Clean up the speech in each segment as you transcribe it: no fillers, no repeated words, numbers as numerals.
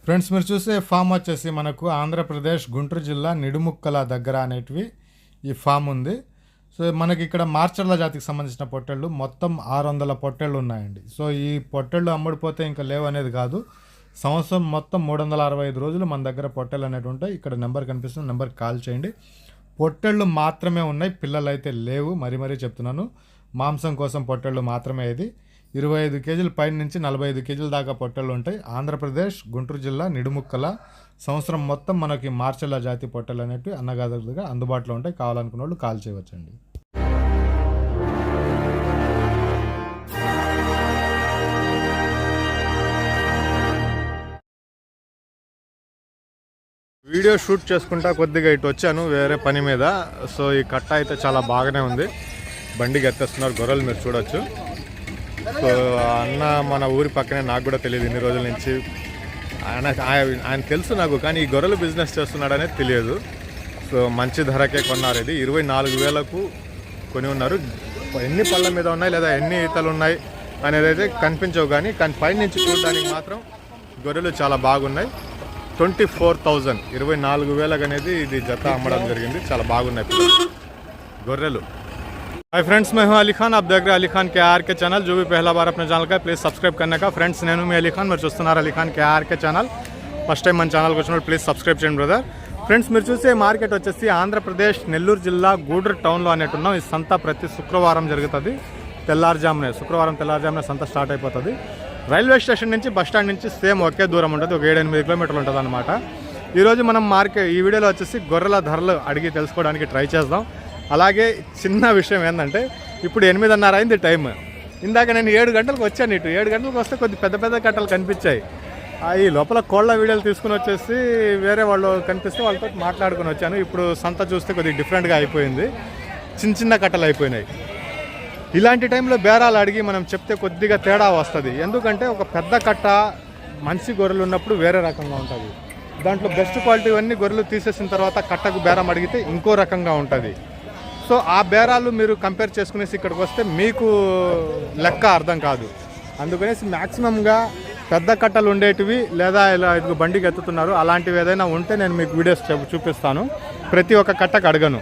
Friends మీరు చూసే form వచ్చేసి మనకు ఆంధ్రప్రదేశ్ గుంటూరు జిల్లా నిడుముక్కల దగ్గర అనేటివి ఈ ఫామ్ ఉంది. సో మనకి ఇక్కడ మార్చర్ల జాతికి సంబంధించిన పొట్టేళ్ళు మొత్తం 600 పొట్టేళ్ళు ఉన్నాయండి. సో ఈ పొట్టేళ్ళు అమ్ముడిపోతే ఇంకా లేవు అనేది కాదు, సంవత్సరం మొత్తం 365 రోజులు మన దగ్గర పొట్టేళ్ళు అనేవి ఉంటాయి. ఇక్కడ నెంబర్ కనిపిస్తుంది, నెంబర్కి కాల్ చేయండి. పొట్టేళ్ళు మాత్రమే ఉన్నాయి, పిల్లలు అయితే లేవు. మరీ చెప్తున్నాను, మాంసం కోసం పొట్టేళ్ళు మాత్రమే. ఇది 25 కేజీల పైన నుంచి 45 కేజీల దాకా పొట్టేళ్ళు ఉంటాయి. ఆంధ్రప్రదేశ్ గుంటూరు జిల్లా నిడుముక్కల. సంవత్సరం మొత్తం మనకి మార్చర్ల జాతి పొట్టేళ్ళు అనేవి అన్నగాదులుగా అందుబాటులో ఉంటాయి. కావాలనుకున్న వాళ్ళు కాల్ చేయవచ్చండి. వీడియో షూట్ చేసుకుంటా కొద్దిగా ఇటు వచ్చాను వేరే పని మీద. సో ఈ కట్ట అయితే చాలా బాగానే ఉంది, బండికి ఎత్తేస్తున్నారు గొర్రెలు, మీరు చూడొచ్చు. సో అన్న మన ఊరి పక్కనే, నాకు కూడా తెలియదు ఇన్ని రోజుల నుంచి. ఆయన తెలుసు నాకు, కానీ ఈ గొర్రెలు బిజినెస్ చేస్తున్నాడనేది తెలియదు. సో మంచి ధరకే కొన్నారు. ఇది 24,000కు కొని ఉన్నారు. ఎన్ని పళ్ళ మీద ఉన్నాయి లేదా ఎన్ని ఈతలు ఉన్నాయి అనేది అయితే కనిపించవు, కానీ పైన నుంచి చూడడానికి మాత్రం గొర్రెలు చాలా బాగున్నాయి. 24,000 24,000 అనేది ఇది జత అమ్మడం జరిగింది. చాలా బాగున్నాయి గొర్రెలు. हाय फ्रेंड्स, मैं हूं अली खान. आप देख रहे हैं अली खान के आर के चैनल. जो भी पहला बार अपने चैनल का प्लीज़ सब्सक्राइब करने का. फ्रेंड्स నేను మీ అలీ ఖాన్, మీరు చూస్తున్నారు Ali Khan K R K channel. First time మన ఛానల్కి వచ్చినప్పుడు ప్లీజ్ సబ్స్క్రైబ్ చేయండి బ్రదర్. ఫ్రెండ్స్ మీరు చూసే మార్కెట్ వచ్చేసి ఆంధ్రప్రదేశ్ నెల్లూరు జిల్లా గూడూరు టౌన్లో అనేట్టున్నాం. ఈ సంత ప్రతి శుక్రవారం జరుగుతుంది. శుక్రవారం తెల్లారుజామునే సంత స్టార్ట్ అయిపోతుంది. రైల్వే స్టేషన్ నుంచి బస్ స్టాండ్ నుంచి సేమ్ ఒకే దూరం ఉంటుంది, ఒక 7-8 కిలోమీటర్లు ఉంటుంది అనమాట. ఈరోజు మనం ఈ వీడియోలో వచ్చేసి గొర్రెల ధరలు అడిగి తెలుసుకోవడానికి ట్రై చేద్దాం. అలాగే చిన్న విషయం ఏంటంటే, ఇప్పుడు 8:30 అయింది టైం. ఇందాక నేను 7 గంటలకు వచ్చాను. 7 గంటలకు వస్తే కొద్ది పెద్ద కట్టలు కనిపించాయి. ఈ లోపల కోళ్ళ వీడియోలు తీసుకుని వచ్చేసి వేరే వాళ్ళు కనిపిస్తే వాళ్ళతో మాట్లాడుకుని వచ్చాను. ఇప్పుడు సంత చూస్తే కొద్దిగా డిఫరెంట్గా అయిపోయింది, చిన్న కట్టలు అయిపోయినాయి. ఇలాంటి టైంలో బేరాలు అడిగి మనం చెప్తే కొద్దిగా తేడా వస్తుంది. ఎందుకంటే ఒక పెద్ద కట్ట మంచి గొర్రెలు ఉన్నప్పుడు వేరే రకంగా ఉంటుంది. దాంట్లో బెస్ట్ క్వాలిటీ అన్నీ గొర్రెలు తీసేసిన తర్వాత కట్టకు బేరం అడిగితే ఇంకో రకంగా ఉంటుంది. సో ఆ బేరాలు మీరు కంపేర్ చేసుకునేసి ఇక్కడికి వస్తే మీకు లెక్క అర్థం కాదు. అందుకనేసి మ్యాక్సిమంగా పెద్ద కట్టలు ఉండేటివి లేదా ఇలా ఇదిగో బండికి ఎత్తుతున్నారు అలాంటివి ఏదైనా ఉంటే నేను మీకు వీడియోస్ చూపిస్తాను. ప్రతి ఒక్క కట్టకు అడగను.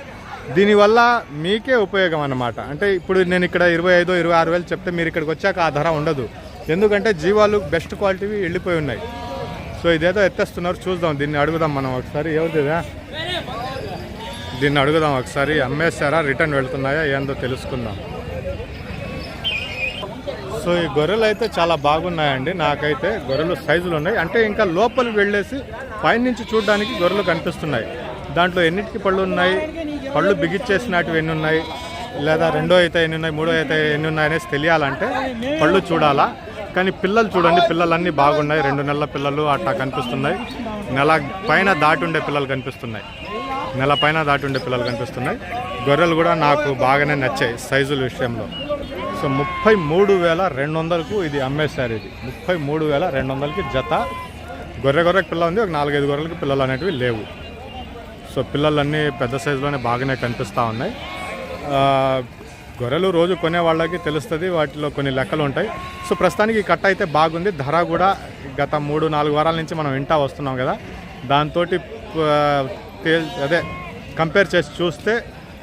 దీనివల్ల మీకే ఉపయోగం అన్నమాట. అంటే ఇప్పుడు నేను ఇక్కడ 25-26 వేలు చెప్తే మీరు ఇక్కడికి వచ్చాక ఆ ధర ఉండదు. ఎందుకంటే జీవాలు బెస్ట్ క్వాలిటీవి వెళ్ళిపోయి ఉన్నాయి. సో ఇదేదో ఎత్తేస్తున్నారు, చూద్దాం. దీన్ని అడుగుదాం మనం ఒకసారి. ఎవరిదిదా? దీన్ని అడుగుదాం ఒకసారి. అమ్మేశారా, రిటర్న్ వెళ్తున్నాయా, ఏందో తెలుసుకుందాం. సో ఈ గొర్రెలు అయితే చాలా బాగున్నాయండి. నాకైతే గొర్రెలు సైజులు ఉన్నాయి. అంటే ఇంకా లోపలికి వెళ్ళేసి పైనుంచి చూడడానికి గొర్రెలు కనిపిస్తున్నాయి. దాంట్లో ఎన్నిటికి పళ్ళు ఉన్నాయి, పళ్ళు బిగిచ్చేసినటివి ఎన్ని ఉన్నాయి, లేదా రెండో అయితే ఎన్ని ఉన్నాయి, మూడో అయితే ఎన్ని ఉన్నాయి అనేసి తెలియాలంటే పళ్ళు చూడాలా. కానీ పిల్లలు చూడండి, పిల్లలన్నీ బాగున్నాయి. 2 నెలల పిల్లలు అట్లా కనిపిస్తున్నాయి. నెల పైన దాటి ఉండే పిల్లలు కనిపిస్తున్నాయి. గొర్రెలు కూడా నాకు బాగానే నచ్చాయి సైజుల విషయంలో. సో 33,200కు ఇది అమ్మేశారు. ఇది 33,200కి జత. గొర్రెకి పిల్ల ఉంది, ఒక 4-5 గొర్రెలకి పిల్లలు అనేటివి లేవు. సో పిల్లలన్నీ పెద్ద సైజులోనే బాగానే కనిపిస్తూ ఉన్నాయి. గొర్రెలు రోజు కొనే వాళ్ళకి తెలుస్తుంది, వాటిలో కొన్ని లెక్కలు ఉంటాయి. సో ప్రస్తుతానికి ఈ కట్ట అయితే బాగుంది. ధర కూడా గత 3-4 వారాల నుంచి మనం వింటా వస్తున్నాం కదా, దాంతో కంపేర్ చేసి చూస్తే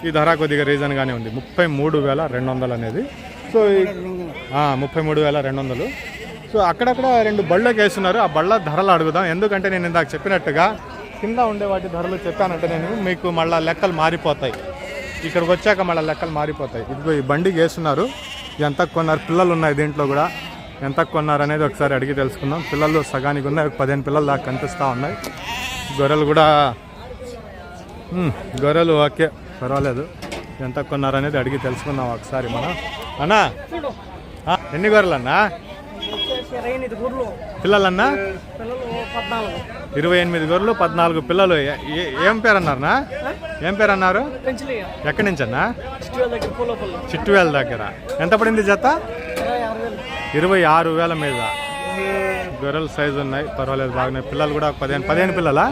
ఈ ధర కొద్దిగా రీజన్గానే ఉంది. 33,200 అనేది. సో 33,200. సో అక్కడక్కడ 2 బళ్ళకి వేస్తున్నారు. ఆ బళ్ళ ధరలు అడుగుదాం. ఎందుకంటే నేను ఇందాక చెప్పినట్టుగా కింద ఉండే వాటి ధరలు చెప్పానంటే నేను మీకు మళ్ళీ లెక్కలు మారిపోతాయి. ఇక్కడికి వచ్చాక మళ్ళీ లెక్కలు మారిపోతాయి. ఇదిగో ఈ బండికి వేస్తున్నారు, ఎంత కొన్నారు, పిల్లలు ఉన్నాయి దీంట్లో కూడా, ఎంత కొన్నారు అనేది ఒకసారి అడిగి తెలుసుకుందాం. పిల్లలు సగానికి ఉన్నాయి, 15 పిల్లలు దాకా కనిపిస్తూ ఉన్నాయి. గొర్రెలు ఓకే, పర్వాలేదు. ఎంత కొన్నారు అనేది అడిగి తెలుసుకుందాం ఒకసారి మనం. అన్నా ఎన్ని గొర్రెలు అన్నా? పిల్లలన్నా 28 గొర్రెలు, 14 పిల్లలు. ఏం పేరు అన్నారన్నా? ఎక్కడి నుంచి అన్నా? చిట్టువేల దగ్గర. ఎంత పడింది జత? 26,000 మీద. గొర్రెల సైజు ఉన్నాయి, పర్వాలేదు, బాగున్నాయి. పిల్లలు కూడా 15 పిల్లలా?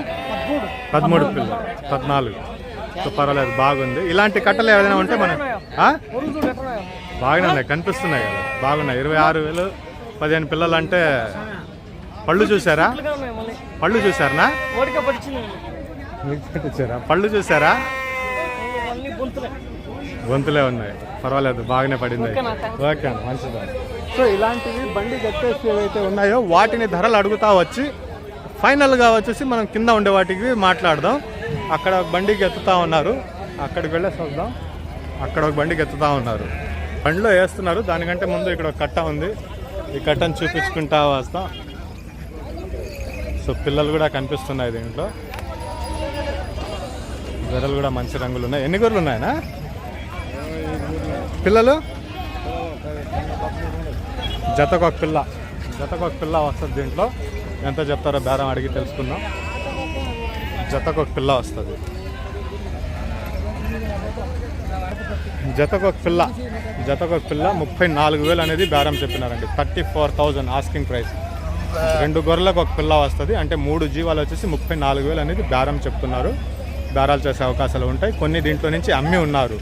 13 పిల్లలు, 14. సో పర్వాలేదు, బాగుంది. ఇలాంటి కట్టలు ఏదైనా ఉంటే మనం బాగానే ఉన్నాయి, కనిపిస్తున్నాయి కదా, బాగున్నాయి. 26,000, 15 పిల్లలు అంటే పళ్ళు చూసారా? పళ్ళు చూసారా? పళ్ళు చూసారా? గొంతులే ఉన్నాయి, పర్వాలేదు, బాగానే పడింది. ఓకే, మంచిది. సో ఇలాంటివి బండి గట్టేసి ఏవైతే ఉన్నాయో వాటిని ధరలు అడుగుతా వచ్చి ఫైనల్గా వచ్చేసి మనం కింద ఉండే వాటికి మాట్లాడదాం. అక్కడ ఒక బండికి ఎత్తుతా ఉన్నారు, అక్కడికి వెళ్ళేసి వద్దాం. అక్కడ ఒక బండికి ఎత్తుతా ఉన్నారు, బండిలో వేస్తున్నారు. దానికంటే ముందు ఇక్కడ ఒక కట్ట ఉంది, ఈ కట్టను చూపించుకుంటా వస్తాం. సో పిల్లలు కూడా కనిపిస్తున్నాయి దీంట్లో, గొర్రెలు కూడా మంచి రంగులు ఉన్నాయి. ఎన్ని గొర్రెలు ఉన్నాయనా పిల్లలు? జతకొక పిల్ల వస్తుంది దీంట్లో. ఎంత చెప్తారో బేరం అడిగి తెలుసుకుందాం. జతకొక పిల్ల వస్తుంది, జతకొక పిల్ల 34,000 అనేది బేరం చెప్పినారండి. 34,000 ఆస్కింగ్ ప్రైస్. 2 గొర్రెలకు ఒక పిల్ల వస్తుంది, అంటే 3 జీవాలు వచ్చేసి 34,000 అనేది బేరం చెప్తున్నారు. బేరాలు చేసే అవకాశాలు ఉంటాయి. కొన్ని దీంట్లో నుంచి అమ్మి ఉన్నారు.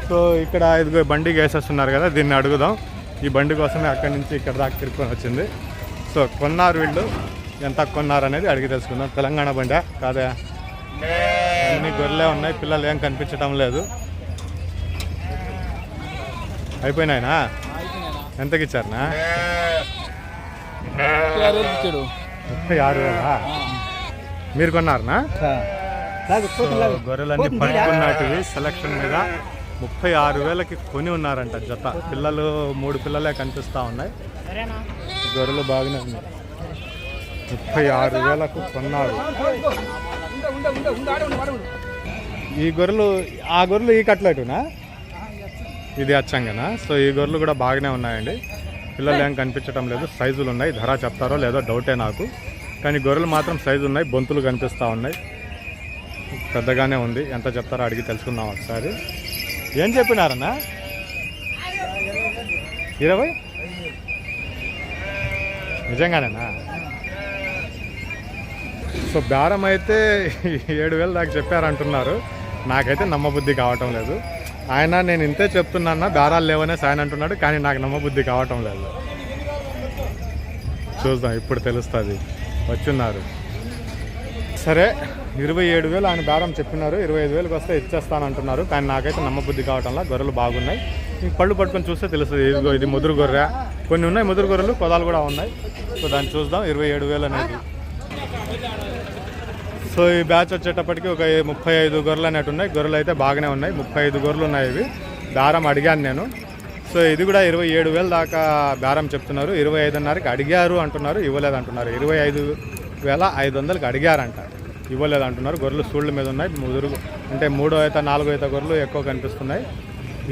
సో ఇక్కడ ఇదిగో బండికి వేసేస్తున్నారు కదా, దీన్ని అడుగుదాం. ఈ బండి కోసమే అక్కడి నుంచి ఇక్కడ దాకా తిరుక్కొని వచ్చింది. సో కొన్నారు వీళ్ళు, ఎంత కొన్నారు అనేది అడిగి తెలుసుకుందాం. తెలంగాణ బండి కాదా? అన్ని గొర్రెలే ఉన్నాయి, పిల్లలు ఏం కనిపించడం లేదు. అయిపోయినాయినా? ఎంతకి ఇచ్చారనా? 36,000. మీరు కొన్నారనా? గొర్రెలన్నీ పట్టుకున్నట్టువి సెలక్షన్ మీద 36,000కి కొని ఉన్నారంట జత. పిల్లలు 3 పిల్లలే కనిపిస్తూ ఉన్నాయి. గొర్రెలు బాగానే ఉన్నాయి. 36,000కు కొన్నారు ఈ గొర్రెలు. ఆ గొర్రెలు ఈ కట్లెటునా? ఇది అచ్చంగానా? సో ఈ గొర్రెలు కూడా బాగానే ఉన్నాయండి. పిల్లలు ఏం కనిపించడం లేదు, సైజులు ఉన్నాయి. ధర చెప్తారో లేదో డౌటే నాకు, కానీ గొర్రెలు మాత్రం సైజు ఉన్నాయి, బొంతులు కనిపిస్తూ ఉన్నాయి. పెద్దగానే ఉంది. ఎంత చెప్తారో అడిగి తెలుసుకుందాం ఒకసారి. ఏం చెప్పినారన్నా? 20? నిజంగానేనా? సో బేరం అయితే 7,000 దాకా చెప్పారంటున్నారు. నాకైతే నమ్మబుద్ధి కావటం లేదు. ఆయన నేను ఇంతే చెప్తున్నా, బేరాలు లేవనేసి ఆయన అంటున్నాడు, కానీ నాకు నమ్మబుద్ధి కావటం లేదు. చూద్దాం, ఇప్పుడు తెలుస్తుంది. వచ్చున్నారు. సరే, 27,000 ఆయన బేరం చెప్పినారు. 25,000కి వస్తే ఇచ్చేస్తానంటున్నారు, కానీ నాకైతే నమ్మబుద్ధి కావటంలా. గొర్రెలు బాగున్నాయి. ఇంక పళ్ళు పట్టుకొని చూస్తే తెలుస్తుంది. ఇదిగో ఇది ముదురు గొర్రె, కొన్ని ఉన్నాయి ముదురు గొర్రెలు, కొదాలు కూడా ఉన్నాయి. సో దాన్ని చూద్దాం. 27,000 అనేది. సో ఈ బ్యాచ్ వచ్చేటప్పటికి ఒక 35 గొర్రెలు అనేటు ఉన్నాయి. గొర్రెలు అయితే బాగానే ఉన్నాయి. 35 గొర్రెలు ఉన్నాయి. ఇవి బేరం అడిగాను నేను. సో ఇది కూడా 27,000 దాకా బేరం చెప్తున్నారు. 25,500కి అడిగారు అంటున్నారు, ఇవ్వలేదు అంటున్నారు. 25,500కి అడిగారంట, ఇవ్వలేదు అంటున్నారు. గొర్రెలు సూళ్ళ మీద ఉన్నాయి. ముదురు అంటే 3వ ఈత 4వ ఈత గొర్రెలు ఎక్కువ కనిపిస్తున్నాయి.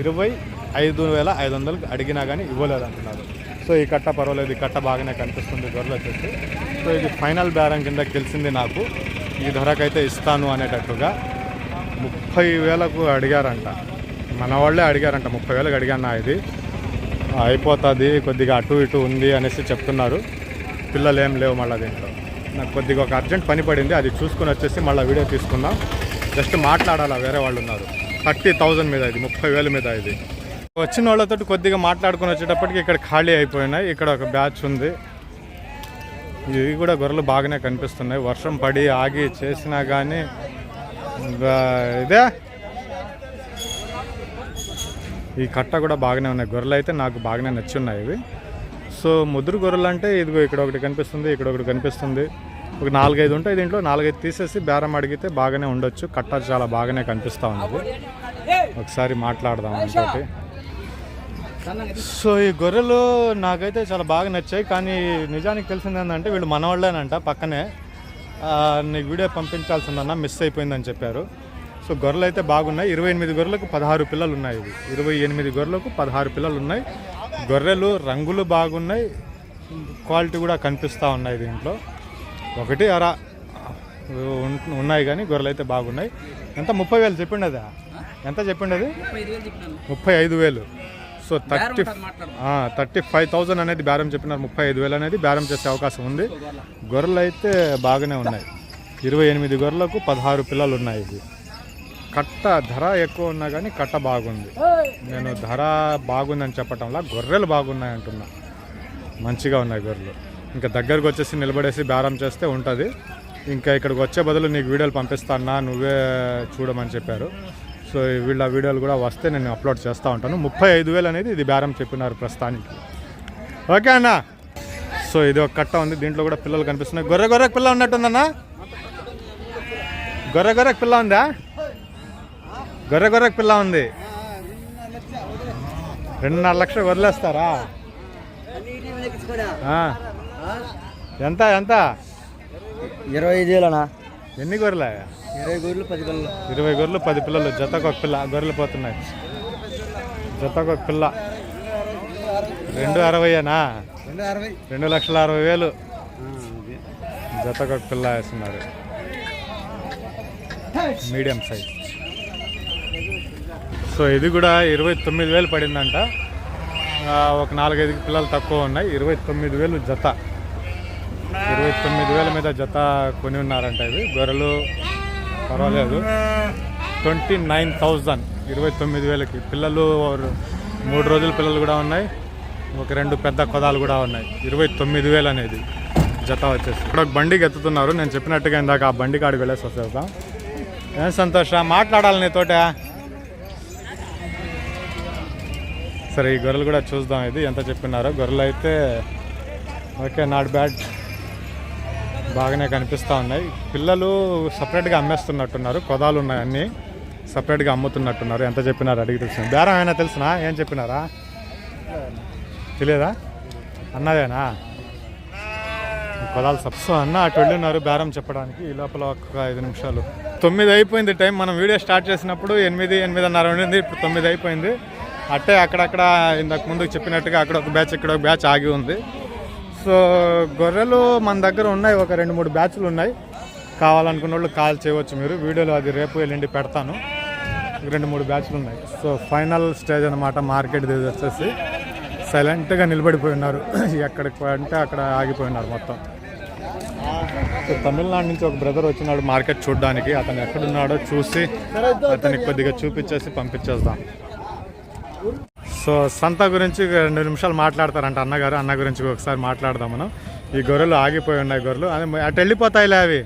25,500కి అడిగినా కానీ ఇవ్వలేదు అంటున్నారు. సో ఈ కట్ట పర్వాలేదు, ఈ కట్ట బాగానే కనిపిస్తుంది గొర్రెలు వచ్చేసి. సో ఇది ఫైనల్ బేరం కింద తెలిసింది నాకు. ఈ ధరకైతే ఇస్తాను అనేటట్టుగా 30,000కు అడిగారంట. మన వాళ్ళే అడిగారంట. 30,000కి అడిగాను. ఇది అయిపోతుంది, కొద్దిగా అటు ఇటు ఉంది అనేసి చెప్తున్నారు. పిల్లలు ఏం లేవు మళ్ళీ దీంట్లో. నాకు కొద్దిగా ఒక అర్జెంట్ పని పడింది, అది చూసుకుని వచ్చేసి మళ్ళీ వీడియో తీసుకున్నాం. జస్ట్ మాట్లాడాలా, వేరే వాళ్ళు ఉన్నారు. 30,000 మీద ఇది, 30,000 మీద ఇది. వచ్చిన వాళ్ళతో కొద్దిగా మాట్లాడుకుని వచ్చేటప్పటికి ఇక్కడ ఖాళీ అయిపోయినాయి. ఇక్కడ ఒక బ్యాచ్ ఉంది. ఇవి కూడా గొర్రెలు బాగానే కనిపిస్తున్నాయి. వర్షం పడి ఆగి చేసినా కానీ ఇదే ఈ కట్ట కూడా బాగానే ఉన్నాయి. గొర్రెలు అయితే నాకు బాగానే నచ్చి ఉన్నాయి ఇవి. సో ముదురు గొర్రెలు అంటే ఇదిగో ఇక్కడ ఒకటి కనిపిస్తుంది, ఇక్కడ ఒకటి కనిపిస్తుంది. ఒక 4-5 ఉంటాయి దీంట్లో. 4-5 తీసేసి బేరం అడిగితే బాగానే ఉండొచ్చు. కట్ట చాలా బాగానే కనిపిస్తూ ఉన్నది. ఒకసారి మాట్లాడదాం ఇంకోటి. సో ఈ గొర్రెలు నాకైతే చాలా బాగా నచ్చాయి. కానీ నిజానికి తెలిసింది ఏంటంటే వీళ్ళు మనవాళ్ళేనంట. పక్కనే నీకు వీడియో పంపించాల్సిందన్నా, మిస్ అయిపోయిందని చెప్పారు. సో గొర్రెలు అయితే బాగున్నాయి. 28 గొర్రెలకు 16 పిల్లలు ఉన్నాయి. ఇవి 28 గొర్రెలకు 16 పిల్లలు ఉన్నాయి. గొర్రెలు రంగులు బాగున్నాయి, క్వాలిటీ కూడా కనిపిస్తూ ఉన్నాయి. దీంట్లో ఒకటి అర ఉన్నాయి, కానీ గొర్రెలు అయితే బాగున్నాయి. ఎంత? 30,000 చెప్పిండదా? ఎంత చెప్పిండది? 35,000. సో 35,000 అనేది బేరం చెప్పినారు. 35,000 అనేది బేరం చేసే అవకాశం ఉంది. గొర్రెలు అయితే బాగానే ఉన్నాయి. 28 గొర్రెలకు 16 పిల్లలు ఉన్నాయి. ఇది కట్ట ధర ఎక్కువ ఉన్నా కానీ కట్ట బాగుంది. నేను ధర బాగుందని చెప్పటంలా గొర్రెలు బాగున్నాయి అంటున్నా. మంచిగా ఉన్నాయి గొర్రెలు. ఇంకా దగ్గరకు వచ్చేసి నిలబడేసి బేరం చేస్తే ఉంటుంది. ఇంకా ఇక్కడికి వచ్చే బదులు నీకు వీడియోలు పంపిస్తానా, నువ్వే చూడమని చెప్పారు. సో వీళ్ళ వీడియోలు కూడా వస్తే నేను అప్లోడ్ చేస్తూ ఉంటాను. 35,000 అనేది ఇది బేరం చెప్పినారు ప్రస్తుతానికి. ఓకే అన్న. సో ఇది ఒక కట్ట ఉంది, దీంట్లో కూడా పిల్లలు కనిపిస్తున్నాయి. గొర్రెకు పిల్ల ఉన్నట్టుందన్నా? గొర్రెకు పిల్ల ఉందా? గొర్రెకు పిల్ల ఉంది. 2.5 లక్షలు వదిలేస్తారా? ఎంత 25,000 ఎన్ని గొర్రెలా? 20 గొర్రెలు 10 పిల్లలు. 20 గొర్రెలు 10 పిల్లలు. జతకు ఒక పిల్ల గొర్రెలు పోతున్నాయి. జతకు ఒక పిల్ల 260,000 2,60,000 జతకు ఒక పిల్ల వేస్తున్నారు. Medium size. సో ఇది కూడా 29,000 పడిందంట. ఒక 4-5 పిల్లలు తక్కువ ఉన్నాయి. 29,000 జత. 29,000 మీద జత కొని ఉన్నారంట. ఇవి గొర్రెలు పర్వాలేదు. 29,000 29,000కి పిల్లలు. 3 రోజుల పిల్లలు కూడా ఉన్నాయి. ఒక 2 పెద్ద కొదాలు కూడా ఉన్నాయి. 29,000 అనేది జత వచ్చేసి. ఇక్కడ ఒక బండికి ఎత్తుతున్నారు. నేను చెప్పినట్టుగా ఇందాక ఆ బండి కాడికి వెళ్ళేసి వస్తాం. ఏం సంతోష, మాట్లాడాలి నీతోట. సరే ఈ గొర్రెలు కూడా చూద్దాం. ఇది ఎంత చెప్పినారో. గొర్రెలు అయితే ఓకే, నాట్ బ్యాడ్, బాగానే కనిపిస్తూ ఉన్నాయి. పిల్లలు సపరేట్గా అమ్మేస్తున్నట్టున్నారు. కొదాలు ఉన్నాయి, అన్నీ సపరేట్గా అమ్ముతున్నట్టున్నారు. ఎంత చెప్పినారు అడిగి తెలుసు. బేరం అయినా తెలుసునా? ఏం చెప్పినారా? తెలియదా? అన్నదేనా కొదాలు సబ్సో అన్న అటు వెళ్ళున్నారు బేరం చెప్పడానికి. ఈ లోపల ఒక 5 నిమిషాలు. 9 అయిపోయింది టైం. మనం వీడియో స్టార్ట్ చేసినప్పుడు 8-8:30 ఉండింది. ఇప్పుడు 9 అయిపోయింది. అట్టే అక్కడక్కడ ఇంతకు ముందు చెప్పినట్టుగా అక్కడ ఒక బ్యాచ్, ఇక్కడ ఒక బ్యాచ్ ఆగి ఉంది. సో గొర్రెలు మన దగ్గర ఉన్నాయి. ఒక 2-3 బ్యాచ్లు ఉన్నాయి. కావాలనుకున్న వాళ్ళు కాల్ చేయవచ్చు మీరు. వీడియోలో అది రేపు ఎల్లుండి పెడతాను. 2-3 బ్యాచ్లు ఉన్నాయి. సో ఫైనల్ స్టేజ్ అనమాట. మార్కెట్ వచ్చేసి సైలెంట్గా నిలబడిపోయి ఉన్నారు. ఎక్కడికి అంటే అక్కడ ఆగిపోయినారు మొత్తం. సో తమిళనాడు నుంచి ఒక బ్రదర్ వచ్చినాడు మార్కెట్ చూడడానికి. అతను ఎక్కడున్నాడో చూసి అతనికి కొద్దిగా చూపించేసి పంపించేద్దాం. సో సంత గురించి 2 నిమిషాలు మాట్లాడతారంట అన్నగారు. అన్న గురించి ఒకసారి మాట్లాడదాం మనం. ఈ గొర్రెలు ఆగిపోయి ఉన్నాయి. గొర్రెలు అటు వెళ్ళిపోతాయిలే అవి.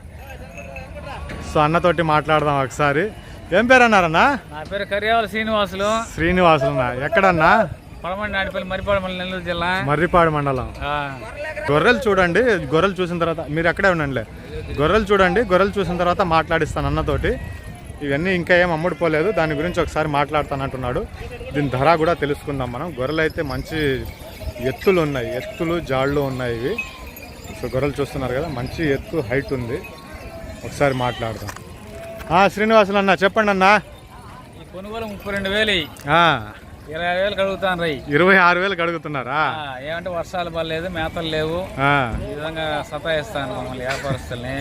సో అన్నతోటి మాట్లాడదాం ఒకసారి. ఏం పేరు అన్నారన్నా? నా పేరు కర్యావల శ్రీనివాసులు. శ్రీనివాసులున్నా? ఎక్కడన్నా? పడమండి మర్రిపాడు మండలం, నెల్లూరు జిల్లా, మర్రిపాడు మండలం. గొర్రెలు చూడండి. గొర్రెలు చూసిన తర్వాత మీరు ఎక్కడే ఉండండిలే. గొర్రెలు చూడండి. గొర్రెలు చూసిన తర్వాత మాట్లాడిస్తాను అన్నతోటి. ఇవన్నీ ఇంకా ఏం అమ్ముడుపోలేదు, దాని గురించి ఒకసారి మాట్లాడతానంటున్నాడు. దీని ధర కూడా తెలుసుకుందాం మనం. గొర్రెలు అయితే మంచి ఎత్తులు ఉన్నాయి. ఎత్తులు జాళ్ళు ఉన్నాయి ఇవి. సో గొర్రెలు చూస్తున్నారు కదా, మంచి ఎత్తు హైట్ ఉంది. ఒకసారి మాట్లాడదాం. శ్రీనివాసులు అన్న చెప్పండి అన్న. ఈ కొనుగోలు 32,000. 26,000 కడుగుతాను రై. 26,000 కడుగుతున్నారా? ఏమంటే వర్షాలు పడలేదు, మేతలు లేవు. ఈ విధంగా సతాయిస్తాను మమ్మల్ని వ్యాపారస్తుల్ని.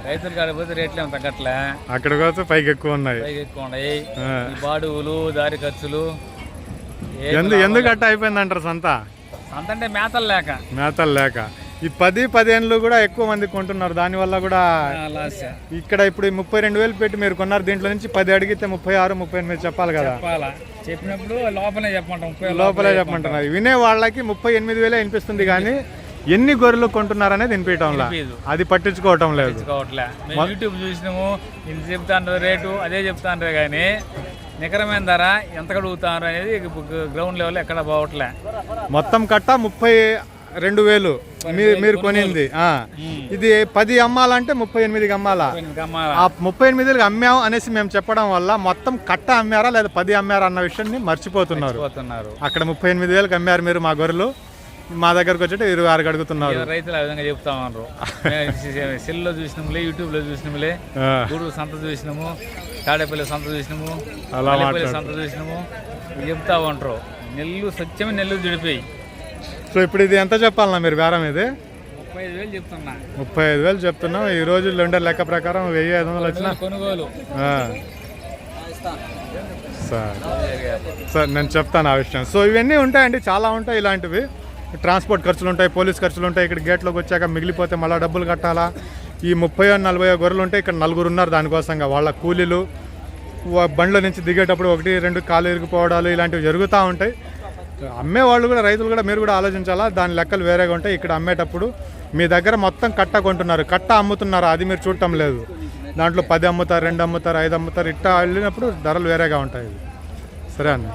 రైతులు కాడిపోతే రేట్లు ఏమి తగ్గట్లే. అక్కడ పోతే పైకి ఎక్కువ ఉన్నాయి. ఈ బాడుగులు, దారి ఖర్చులు. ఎందుకు అట్ట అయిపోయిందంటారు సంత? సంత అంటే మేతలు లేక. ఈ 10-15 కూడా ఎక్కువ మంది కొంటున్నారు. దానివల్ల కూడా ఇక్కడ ఇప్పుడు 32,000 పెట్టి మీరు కొన్నారు. దీంట్లో నుంచి 10 అడిగితే 36-38 చెప్పాలి కదా. చెప్పినప్పుడు లోపలే చెప్పమంటున్నారు. వినే వాళ్ళకి 38,000 వినిపిస్తుంది కానీ ఎన్ని గొర్రెలు కొంటున్నారనేది వినిపించడంలా. అది పట్టించుకోవటం లేదు. యూట్యూబ్ చూసినాము, ఇది చెప్తాండ్రు రేటు, అదే చెప్తాండ్రే కానీ నికరమైన ధర ఎంత కడుగుతారు అనేది గ్రౌండ్ లెవెల్ ఎక్కడ పోవట్లే. మొత్తం కట్ట 32,000 మీరు కొనింది. ఇది 10 అమ్మాలంటే 38కి అమ్మాలా? ఆ 38కి అమ్మాం అనేసి మేము చెప్పడం వల్ల మొత్తం కట్ట అమ్మారా లేదా 10 అమ్మారా అన్న విషయాన్ని మర్చిపోతున్నారు. అక్కడ 38,000కి అమ్మారు మీరు మా గొర్రెలు. మా దగ్గరకు వచ్చి 26 అడుగుతున్నారు. రైతులు ఆ విధంగా చెప్తా ఉన్నారు. సెల్లో చూసినాములే, యూట్యూబ్ లో చూసినాములే, గూడూరు సంత చూసినాము, తాడేపల్లి సంత చూసినాము, సంత చూసినాము, చెప్తా ఉంటారు. నెల్లూరు సత్యమే నెల్లూరు జడిపోయి. సో ఇప్పుడు ఇది ఎంత చెప్పాలన్నా మీరు బేరం? ఇది 35,000 చెప్తున్నా. 35,000 చెప్తున్నాం. ఈ రోజుల్లో ఉండే లెక్క ప్రకారం 1,500 వచ్చిన కొనుగోలు. సార్ నేను చెప్తాను ఆ విషయం. సో ఇవన్నీ ఉంటాయండి, చాలా ఉంటాయి ఇలాంటివి. ట్రాన్స్పోర్ట్ ఖర్చులు ఉంటాయి, పోలీస్ ఖర్చులు ఉంటాయి. ఇక్కడ గేట్లోకి వచ్చాక మిగిలిపోతే మళ్ళీ డబ్బులు కట్టాలా. ఈ 30-40 గొర్రెలు ఉంటాయి. ఇక్కడ 4 ఉన్నారు దానికోసంగా. వాళ్ళ కూలీలు బండ్ల నుంచి దిగేటప్పుడు 1-2 కాలు ఇరిగిపోవడాలు ఇలాంటివి జరుగుతూ ఉంటాయి. అమ్మే వాళ్ళు కూడా, రైతులు కూడా మీరు కూడా ఆలోచించాలా. దాని లెక్కలు వేరేగా ఉంటాయి. ఇక్కడ అమ్మేటప్పుడు మీ దగ్గర మొత్తం కట్ట కొంటున్నారు, కట్ట అమ్ముతున్నారు, అది మీరు చూడటం లేదు. దాంట్లో 10 అమ్ముతారు, 2 అమ్ముతారు, 5 అమ్ముతారు, ఇట్టా వెళ్ళినప్పుడు ధరలు వేరేగా ఉంటాయి. సరే అన్న.